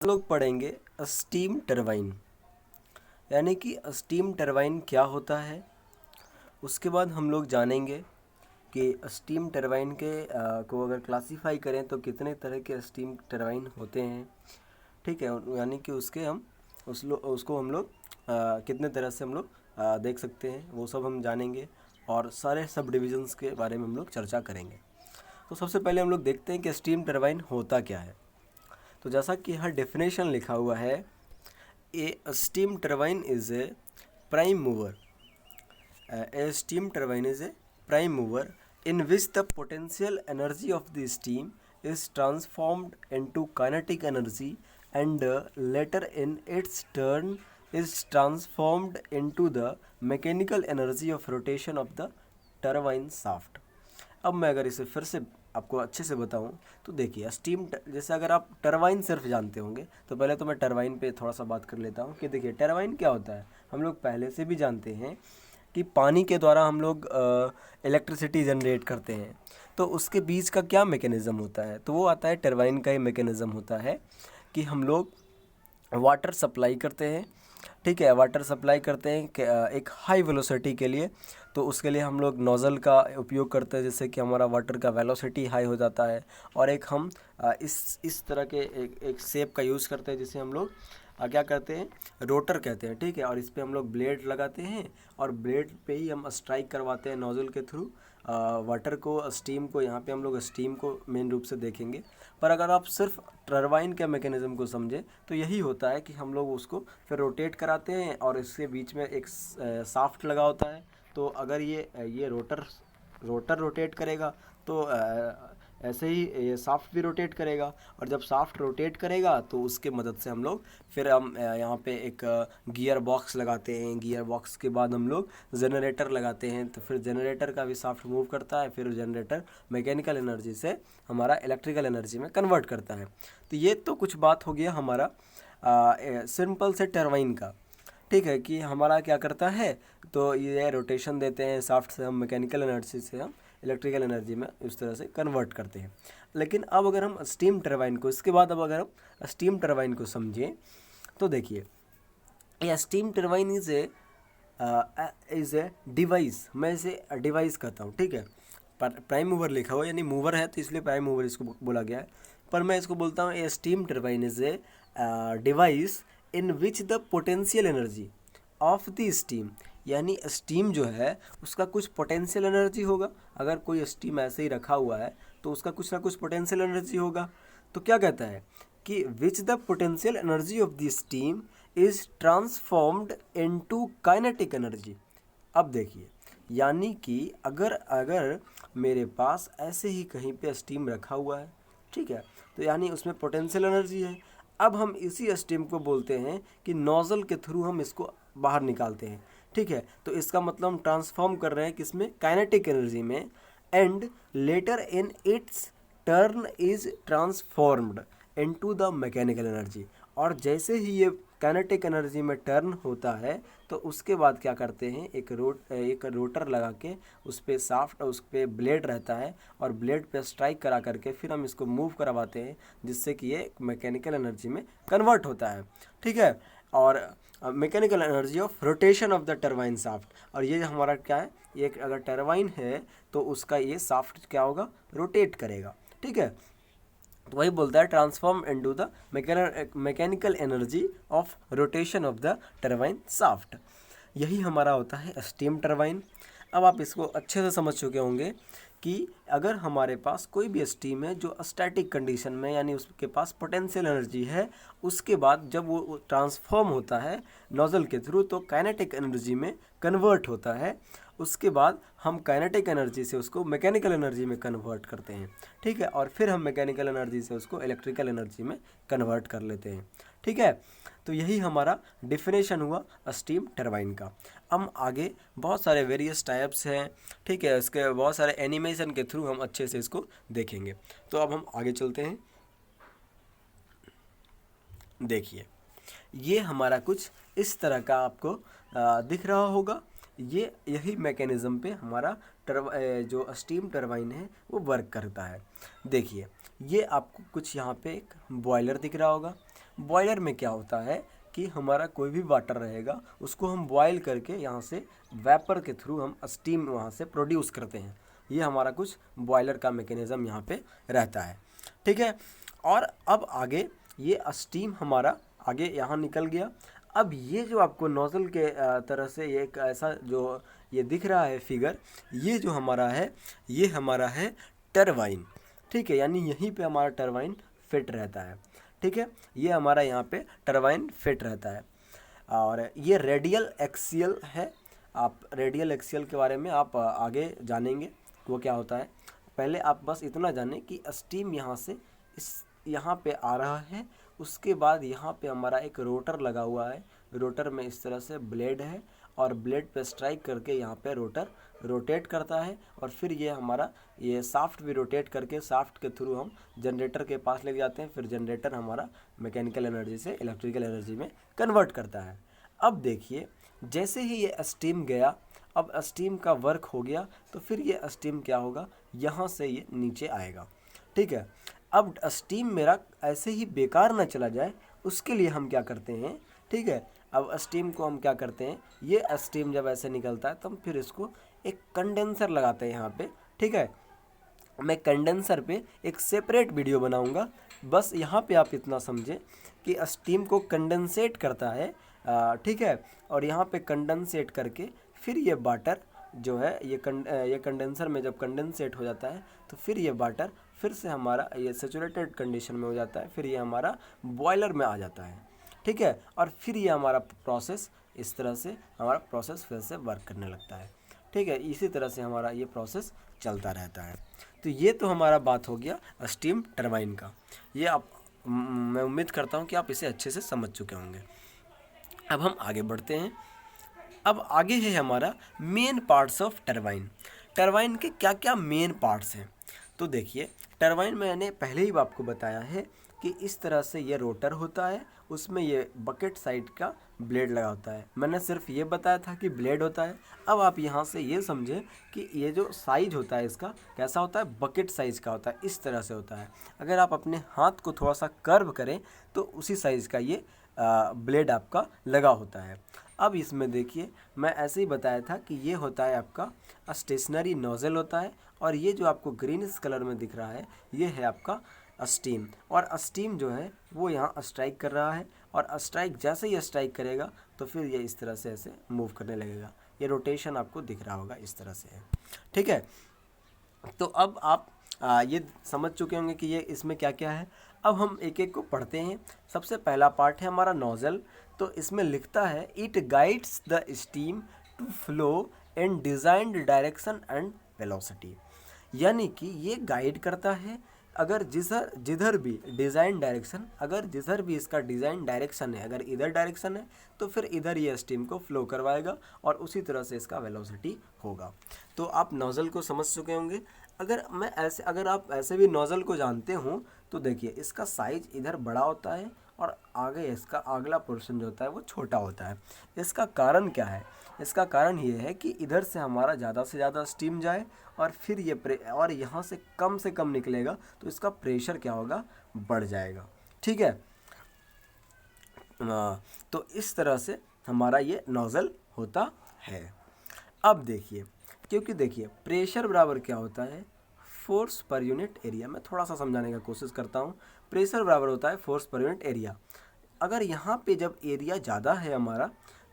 हम लोग पढ़ेंगे स्टीम टरबाइन, यानी कि स्टीम टरबाइन क्या होता है। उसके बाद हम लोग जानेंगे कि स्टीम टरबाइन को अगर क्लासीफाई करें तो कितने तरह के स्टीम टरबाइन होते हैं। ठीक है, यानी कि उसको हम लोग कितने तरह से हम लोग देख सकते हैं, वो सब हम जानेंगे और सारे सब डिविजन्स के बारे में हम लोग चर्चा करेंगे। तो सबसे पहले हम लोग देखते हैं कि स्टीम टरबाइन होता क्या है। तो जैसा कि यहाँ डेफिनेशन लिखा हुआ है, a steam turbine is a prime mover. A steam turbine is a prime mover in which the potential energy of the steam is transformed into kinetic energy and later in its turn is transformed into the mechanical energy of rotation of the turbine shaft। अब मैं अगर इसे फिर से आपको अच्छे से बताऊं तो देखिए, जैसे अगर आप टरबाइन सिर्फ जानते होंगे तो पहले तो मैं टरबाइन पे थोड़ा सा बात कर लेता हूं कि देखिए टरबाइन क्या होता है। हम लोग पहले से भी जानते हैं कि पानी के द्वारा हम लोग इलेक्ट्रिसिटी जनरेट करते हैं, तो उसके बीच का क्या मैकेनिज़्म होता है, तो वो आता है टरबाइन का ही मैकेनिज़्म होता है कि हम लोग वाटर सप्लाई करते हैं। ठीक है, वाटर सप्लाई करते हैं एक हाई वेलोसिटी के लिए, तो उसके लिए हम लोग नोज़ल का उपयोग करते हैं, जिससे कि हमारा वाटर का वेलोसिटी हाई हो जाता है। और एक हम इस तरह के एक शेप का यूज़ करते हैं, जिसे हम लोग क्या करते हैं, रोटर कहते हैं। ठीक है, और इस पर हम लोग ब्लेड लगाते हैं और ब्लेड पे ही हम स्ट्राइक करवाते हैं नोज़ल के थ्रू वाटर को, स्टीम को। यहाँ पे हम लोग स्टीम को मेन रूप से देखेंगे। पर अगर आप सिर्फ टरबाइन के मैकेनिज़्म को समझें तो यही होता है कि हम लोग उसको फिर रोटेट कराते हैं और इसके बीच में एक साफ्ट लगा होता है। तो अगर ये रोटर रोटेट करेगा तो ऐसे ही ये साफ्ट भी रोटेट करेगा, और जब साफ्ट रोटेट करेगा तो उसके मदद से हम यहाँ पे एक गियर बॉक्स लगाते हैं। गियर बॉक्स के बाद हम लोग जनरेटर लगाते हैं, तो फिर जनरेटर का भी साफ्ट मूव करता है, फिर जनरेटर मैकेनिकल एनर्जी से हमारा इलेक्ट्रिकल एनर्जी में कन्वर्ट करता है। तो ये तो कुछ बात हो गया हमारा सिंपल से टरबाइन का। ठीक है, कि हमारा क्या करता है, तो ये रोटेशन देते हैं साफ्ट से, हम मैकेनिकल एनर्जी से हम इलेक्ट्रिकल एनर्जी में इस तरह से कन्वर्ट करते हैं। लेकिन अब अगर हम स्टीम टरबाइन को, इसके बाद अब अगर हम स्टीम टरबाइन को समझें तो देखिए, ये steam turbine is a device. मैं इसे डिवाइस कहता हूँ। ठीक है, पर प्राइम मूवर लिखा हुआ, यानी मूवर है तो इसलिए प्राइम मूवर इसको बोला गया है। पर मैं इसको बोलता हूँ a steam turbine is a device in which the potential energy of the steam, यानी स्टीम जो है उसका कुछ पोटेंशियल एनर्जी होगा। अगर कोई स्टीम ऐसे ही रखा हुआ है तो उसका कुछ ना कुछ पोटेंशियल एनर्जी होगा। तो क्या कहता है कि विच the potential energy of the steam is transformed into kinetic energy. अब देखिए, यानी कि अगर मेरे पास ऐसे ही कहीं पे स्टीम रखा हुआ है, ठीक है, तो यानी उसमें पोटेंशियल एनर्जी है। अब हम इसी स्टीम को बोलते हैं कि नोज़ल के थ्रू हम इसको बाहर निकालते हैं। ठीक है, तो इसका मतलब हम ट्रांसफॉर्म कर रहे हैं किसमें, काइनेटिक एनर्जी में। And later in its turn is transformed into the mechanical energy. और जैसे ही ये काइनेटिक एनर्जी में टर्न होता है तो उसके बाद क्या करते हैं, एक रोटर लगा के उस पर ब्लेड रहता है, और ब्लेड पे स्ट्राइक करा करके फिर हम इसको मूव करवाते हैं, जिससे कि ये मैकेनिकल एनर्जी में कन्वर्ट होता है। ठीक है, और mechanical energy of rotation of the turbine shaft. और ये हमारा क्या है, ये अगर टरबाइन है तो उसका ये साफ्ट क्या होगा, रोटेट करेगा। ठीक है, तो वही बोलता है transform into the mechanical energy of rotation of the turbine shaft. यही हमारा होता है स्टीम टरबाइन। अब आप इसको अच्छे से समझ चुके होंगे कि अगर हमारे पास कोई भी स्टीम है जो स्टैटिक कंडीशन में, यानी उसके पास पोटेंशियल एनर्जी है, उसके बाद जब वो ट्रांसफॉर्म होता है नोज़ल के थ्रू तो काइनेटिक एनर्जी में कन्वर्ट होता है। उसके बाद हम काइनेटिक एनर्जी से उसको मैकेनिकल एनर्जी में कन्वर्ट करते हैं। ठीक है, और फिर हम मैकेनिकल एनर्जी से उसको इलेक्ट्रिकल एनर्जी में कन्वर्ट कर लेते हैं। ठीक है, तो यही हमारा डिफिनेशन हुआ स्टीम टरबाइन का। हम आगे बहुत सारे वेरियस टाइप्स हैं। ठीक है, इसके बहुत सारे एनिमेशन के थ्रू हम अच्छे से इसको देखेंगे। तो अब हम आगे चलते हैं। देखिए, ये हमारा कुछ इस तरह का आपको दिख रहा होगा। यही मैकेनिज़्म पे हमारा जो स्टीम टरबाइन है वो वर्क करता है। देखिए, ये आपको कुछ यहाँ पे एक बॉयलर दिख रहा होगा। बॉयलर में क्या होता है कि हमारा कोई भी वाटर रहेगा उसको हम बॉयल करके यहाँ से वेपर के थ्रू हम स्टीम वहाँ से प्रोड्यूस करते हैं। ये हमारा कुछ बॉयलर का मैकेनिज़्म यहाँ पे रहता है, ठीक है। और अब आगे ये स्टीम हमारा आगे यहाँ निकल गया। अब ये जो आपको नोज़ल के तरह से ये एक ऐसा जो ये दिख रहा है फिगर, ये जो हमारा है ये हमारा है टरबाइन, ठीक है। यानी यहीं पे हमारा टरबाइन फिट रहता है, ठीक है। ये हमारा यहाँ पे टरबाइन फिट रहता है। और ये रेडियल एक्सियल है। आप रेडियल एक्सियल के बारे में आप आगे जानेंगे वो क्या होता है। पहले आप बस इतना जानें कि स्टीम यहाँ से इस यहाँ पे आ रहा है, उसके बाद यहाँ पे हमारा एक रोटर लगा हुआ है। रोटर में इस तरह से ब्लेड है और ब्लेड पे स्ट्राइक करके यहाँ पे रोटर रोटेट करता है और फिर ये हमारा ये साफ्ट भी रोटेट करके साफ्ट के थ्रू हम जनरेटर के पास ले जाते हैं। फिर जनरेटर हमारा मैकेनिकल एनर्जी से इलेक्ट्रिकल एनर्जी में कन्वर्ट करता है। अब देखिए जैसे ही ये स्टीम गया, अब स्टीम का वर्क हो गया तो फिर ये स्टीम क्या होगा, यहाँ से ये नीचे आएगा, ठीक है। अब स्टीम मेरा ऐसे ही बेकार ना चला जाए उसके लिए हम क्या करते हैं, ठीक है। अब स्टीम को हम क्या करते हैं, ये स्टीम जब ऐसे निकलता है तो हम फिर इसको एक कंडेंसर लगाते हैं यहाँ पे, ठीक है। मैं कंडेंसर पे एक सेपरेट वीडियो बनाऊंगा। बस यहाँ पे आप इतना समझें कि स्टीम को कंडेंसेट करता है, ठीक है। और यहाँ पे कंडेंसेट करके फिर ये वाटर जो है ये कंडेंसर में जब कंडेंसेट हो जाता है तो फिर ये वाटर फिर से हमारा ये सैचुरेटेड कंडीशन में हो जाता है। फिर ये हमारा बॉयलर में आ जाता है, ठीक है। और फिर ये हमारा प्रोसेस इस तरह से हमारा प्रोसेस फिर से वर्क करने लगता है, ठीक है। इसी तरह से हमारा ये प्रोसेस चलता रहता है। तो ये तो हमारा बात हो गया स्टीम टरबाइन का। ये आप मैं उम्मीद करता हूँ कि आप इसे अच्छे से समझ चुके होंगे। अब हम आगे बढ़ते हैं। अब आगे है हमारा main parts of turbine. Turbine के क्या क्या मेन पार्ट्स हैं। तो देखिए टरबाइन मैंने पहले ही आपको बताया है कि इस तरह से ये रोटर होता है, उसमें ये बकेट साइड का ब्लेड लगा होता है। मैंने सिर्फ ये बताया था कि ब्लेड होता है। अब आप यहाँ से ये समझें कि ये जो साइज होता है इसका कैसा होता है, बकेट साइज का होता है, इस तरह से होता है। अगर आप अपने हाथ को थोड़ा सा कर्व करें तो उसी साइज़ का ये ब्लेड आपका लगा होता है। अब इसमें देखिए मैं ऐसे ही बताया था कि ये होता है आपका स्टेशनरी नोज़ल होता है और ये जो आपको ग्रीनिश कलर में दिख रहा है ये है आपका स्टीम। और स्टीम जो है वो यहाँ स्ट्राइक कर रहा है और स्ट्राइक जैसे ही स्ट्राइक करेगा तो फिर ये इस तरह से ऐसे मूव करने लगेगा। ये रोटेशन आपको दिख रहा होगा इस तरह से है, ठीक है। तो अब आप ये समझ चुके होंगे कि ये इसमें क्या क्या है। अब हम एक एक को पढ़ते हैं। सबसे पहला पार्ट है हमारा नोज़ल। तो इसमें लिखता है it guides the steam to flow in designed direction and velocity. यानी कि ये गाइड करता है अगर जिधर भी डिज़ाइन डायरेक्शन, अगर जिधर भी इसका डिज़ाइन डायरेक्शन है, अगर इधर डायरेक्शन है तो फिर इधर ये स्टीम को फ्लो करवाएगा और उसी तरह से इसका वेलोसिटी होगा। तो आप नोज़ल को समझ चुके होंगे। अगर आप ऐसे भी नोज़ल को जानते हो तो देखिए इसका साइज इधर बड़ा होता है और आगे इसका अगला पोर्शन जो होता है वो छोटा होता है। इसका कारण क्या है, इसका कारण ये है कि इधर से हमारा ज़्यादा से ज़्यादा स्टीम जाए और फिर ये और यहाँ से कम निकलेगा तो इसका प्रेशर क्या होगा, बढ़ जाएगा, ठीक है। तो इस तरह से हमारा ये नोज़ल होता है। अब देखिए क्योंकि देखिए प्रेशर बराबर क्या होता है, फोर्स पर यूनिट एरिया। मैं थोड़ा सा समझाने का कोशिश करता हूँ। प्रेशर बराबर होता है फोर्स पर यूनिट एरिया। अगर यहाँ पे जब एरिया ज़्यादा है हमारा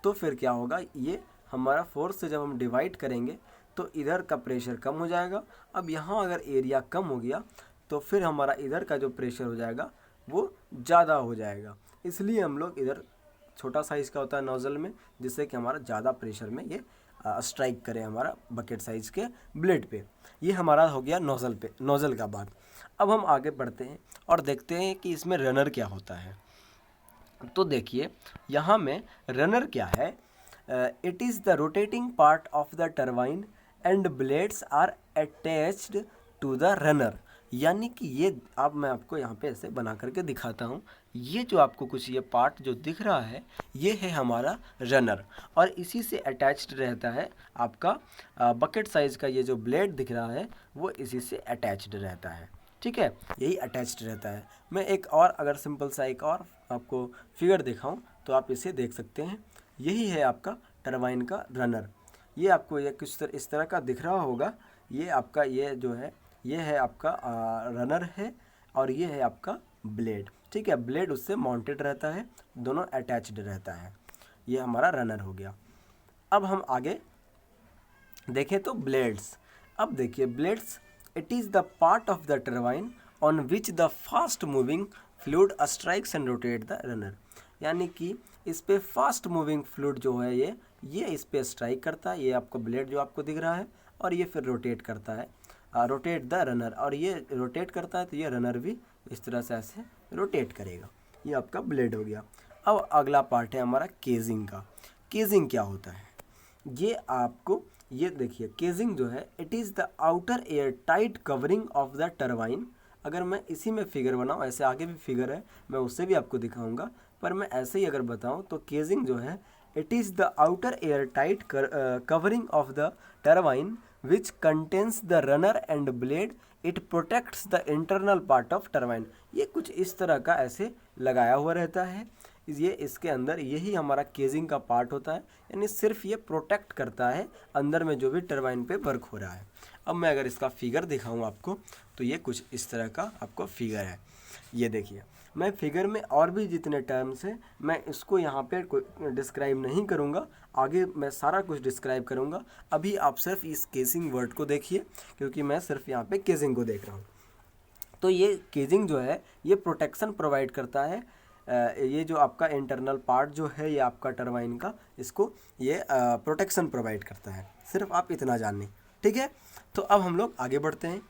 तो फिर क्या होगा, ये हमारा फोर्स से जब हम डिवाइड करेंगे तो इधर का प्रेशर कम हो जाएगा। अब यहाँ अगर एरिया कम हो गया तो फिर हमारा इधर का जो प्रेशर हो जाएगा वो ज़्यादा हो जाएगा। इसलिए हम लोग इधर छोटा साइज़ का होता है नोज़ल में, जिससे कि हमारा ज़्यादा प्रेशर में ये स्ट्राइक करे हमारा बकेट साइज़ के ब्लेड पे। ये हमारा हो गया नोज़ल का बात। अब हम आगे बढ़ते हैं और देखते हैं कि इसमें रनर क्या होता है। तो देखिए यहाँ में रनर क्या है, it is the rotating part of the turbine and blades are attached to the runner. यानी कि ये मैं आपको यहाँ पे ऐसे बना करके दिखाता हूँ। ये जो आपको कुछ ये पार्ट जो दिख रहा है ये है हमारा रनर और इसी से अटैच्ड रहता है आपका बकेट साइज़ का ये जो ब्लेड दिख रहा है वो इसी से अटैच्ड रहता है, ठीक है। यही अटैच्ड रहता है। मैं एक और अगर सिंपल सा एक और आपको फिगर दिखाऊं तो आप इसे देख सकते हैं। यही है आपका टरबाइन का रनर। ये आपको ये इस तरह का दिख रहा होगा। ये आपका ये जो है ये है आपका रनर है और ये है आपका ब्लेड। ठीक है, ब्लेड उससे माउंटेड रहता है, दोनों अटैच्ड रहता है। ये हमारा रनर हो गया। अब हम आगे देखें तो ब्लेड्स। अब देखिए blades, it is the part of the turbine on which the fast moving fluid strikes and rotate the runner. यानी कि इस पे फास्ट मूविंग फ्लूइड जो है ये इस पे स्ट्राइक करता है। ये आपको ब्लेड जो आपको दिख रहा है और ये फिर रोटेट करता है, रोटेट द रनर। और ये रोटेट करता है तो ये रनर भी इस तरह से ऐसे रोटेट करेगा। ये आपका ब्लेड हो गया। अब अगला पार्ट है हमारा केजिंग का। केजिंग क्या होता है? ये आपको ये देखिए, केजिंग जो है it is the outer air tight covering of the turbine. अगर मैं इसी में फिगर बनाऊँ, ऐसे आगे भी फिगर है, मैं उससे भी आपको दिखाऊंगा, पर मैं ऐसे ही अगर बताऊं तो केजिंग जो है it is the outer air tight covering of the turbine which contains the runner and blade. It protects the internal part of turbine. ये कुछ इस तरह का ऐसे लगाया हुआ रहता है। ये इसके अंदर यही हमारा केजिंग का पार्ट होता है, यानी सिर्फ ये प्रोटेक्ट करता है अंदर में जो भी टरबाइन पे वर्क हो रहा है। अब मैं अगर इसका फिगर दिखाऊं आपको तो ये कुछ इस तरह का आपको फिगर है। ये देखिए, मैं फिगर में और भी जितने टर्म्स हैं मैं इसको यहाँ पे डिस्क्राइब नहीं करूँगा, आगे मैं सारा कुछ डिस्क्राइब करूँगा। अभी आप सिर्फ इस केजिंग वर्ड को देखिए, क्योंकि मैं सिर्फ यहाँ पे केजिंग को देख रहा हूँ। तो ये केजिंग जो है ये प्रोटेक्शन प्रोवाइड करता है। ये जो आपका इंटरनल पार्ट जो है ये आपका टरबाइन का, इसको ये प्रोटेक्शन प्रोवाइड करता है। सिर्फ आप इतना जान लें, ठीक है। तो अब हम लोग आगे बढ़ते हैं।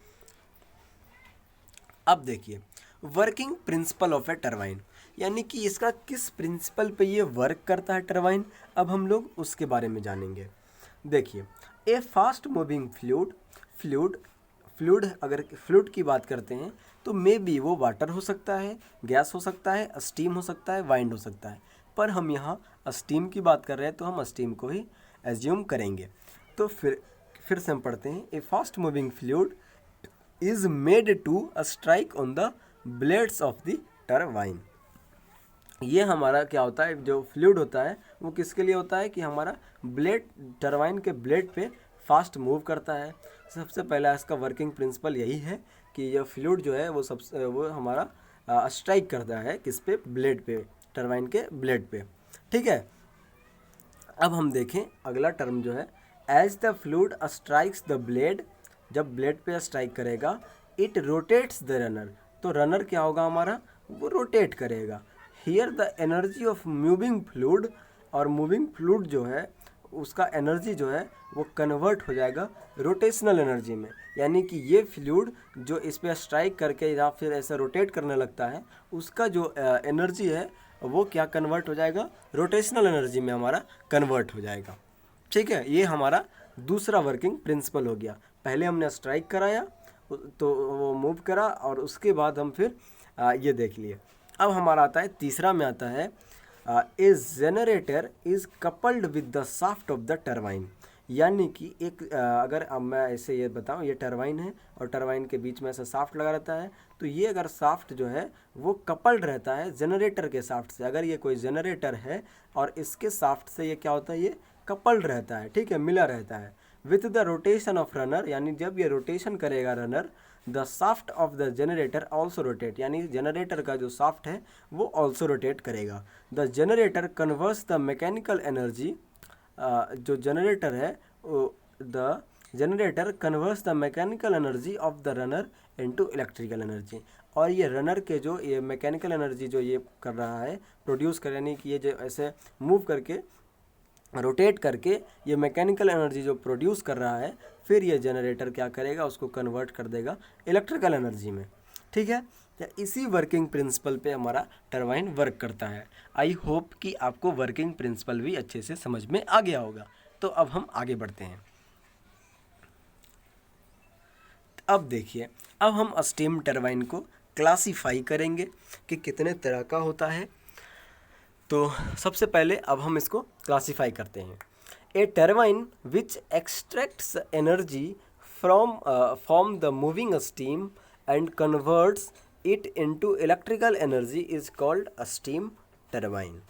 अब देखिए working principle of A turbine, यानी कि इसका किस प्रिंसिपल पे ये वर्क करता है टरबाइन, अब हम लोग उसके बारे में जानेंगे। देखिए, ए फास्ट मूविंग फ्लूइड अगर फ्लूइड की बात करते हैं तो मे बी वो वाटर हो सकता है, गैस हो सकता है, स्टीम हो सकता है, वाइंड हो सकता है। पर हम यहाँ स्टीम की बात कर रहे हैं तो हम स्टीम को ही एज्यूम करेंगे। तो फिर से हम पढ़ते हैं, a fast moving fluid is made to strike on the blades of the turbine. ये हमारा क्या होता है, जो फ्लूइड होता है वो किसके लिए होता है कि हमारा ब्लेड, टरबाइन के ब्लेड पे फास्ट मूव करता है। सबसे पहला इसका वर्किंग प्रिंसिपल यही है कि यह फ्लूइड जो है वो हमारा स्ट्राइक करता है किस पे, ब्लेड पे, टरबाइन के ब्लेड पे। ठीक है। अब हम देखें अगला टर्म जो है, as the fluid strikes the blade, जब ब्लेड पे स्ट्राइक करेगा, इट रोटेट्स द रनर। तो रनर क्या होगा हमारा, वो रोटेट करेगा। Here the energy of moving fluid, और मूविंग फ्लूइड जो है उसका एनर्जी जो है वो कन्वर्ट हो जाएगा रोटेशनल एनर्जी में। यानी कि ये फ्लूइड जो इस पर स्ट्राइक करके या फिर ऐसे रोटेट करने लगता है, उसका जो एनर्जी है वो क्या कन्वर्ट हो जाएगा, रोटेशनल एनर्जी में हमारा कन्वर्ट हो जाएगा। ठीक है, ये हमारा दूसरा वर्किंग प्रिंसिपल हो गया। पहले हमने स्ट्राइक कराया तो वो मूव करा, और उसके बाद हम फिर ये देख लिए। अब हमारा आता है तीसरा में आता है, a generator is coupled with the shaft of the turbine. यानी कि एक अगर अब मैं ऐसे ये बताऊं, ये टरबाइन है और टरबाइन के बीच में ऐसा शाफ्ट लगा रहता है, तो ये अगर शाफ्ट जो है वो कपल्ड रहता है जनरेटर के शाफ्ट से। अगर ये कोई जनरेटर है और इसके शाफ्ट से ये क्या होता है, ये कपल्ड रहता है, ठीक है, मिला रहता है with the rotation of runner. यानी जब ये रोटेशन करेगा runner, the shaft of the generator also rotate, यानी जनरेटर का जो शाफ्ट है वो ऑल्सो रोटेट करेगा। The generator converse the mechanical energy, जो जनरेटर है the generator converse the mechanical energy of the runner into electrical energy. और ये रनर के जो ये मैकेनिकल एनर्जी जो ये कर रहा है प्रोड्यूस कर, यानी कि ये जो ऐसे मूव करके रोटेट करके ये मैकेनिकल एनर्जी जो प्रोड्यूस कर रहा है, फिर ये जनरेटर क्या करेगा, उसको कन्वर्ट कर देगा इलेक्ट्रिकल एनर्जी में। ठीक है, तो इसी वर्किंग प्रिंसिपल पे हमारा टरबाइन वर्क करता है। आई होप कि आपको वर्किंग प्रिंसिपल भी अच्छे से समझ में आ गया होगा। तो अब हम आगे बढ़ते हैं। अब देखिए, अब हम स्टीम टरबाइन को क्लासीफाई करेंगे कि कितने तरह का होता है। तो सबसे पहले अब हम इसको क्लासीफाई करते हैं। A turbine which extracts energy from the moving steam and converts it into electrical energy is called a steam turbine.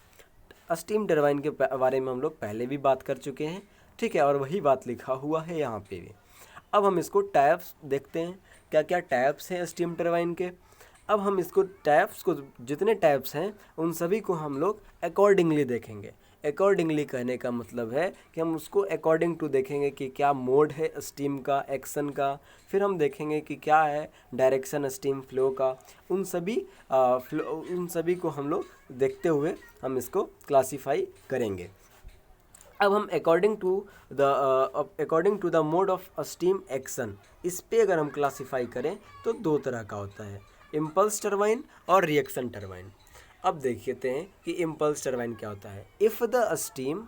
Steam turbine के बारे में हम लोग पहले भी बात कर चुके हैं, ठीक है, और वही बात लिखा हुआ है यहाँ पे भी। अब हम इसको टाइप्स देखते हैं, क्या क्या टाइप्स हैं स्टीम टरबाइन के। अब हम इसको टाइप्स को, जितने टाइप्स हैं उन सभी को हम लोग अकॉर्डिंगली देखेंगे। अकॉर्डिंगली कहने का मतलब है कि हम उसको अकॉर्डिंग टू देखेंगे कि क्या मोड है स्टीम का, एक्शन का। फिर हम देखेंगे कि क्या है डायरेक्शन स्टीम फ्लो का। उन सभी को हम लोग देखते हुए हम इसको क्लासीफाई करेंगे। अब हम according to the mode of steam action, इस पे अगर हम क्लासीफाई करें तो दो तरह का होता है, इम्पल्स टरबाइन और रिएक्शन टरबाइन। अब देखते हैं कि इम्पल्स टरबाइन क्या होता है। If the steam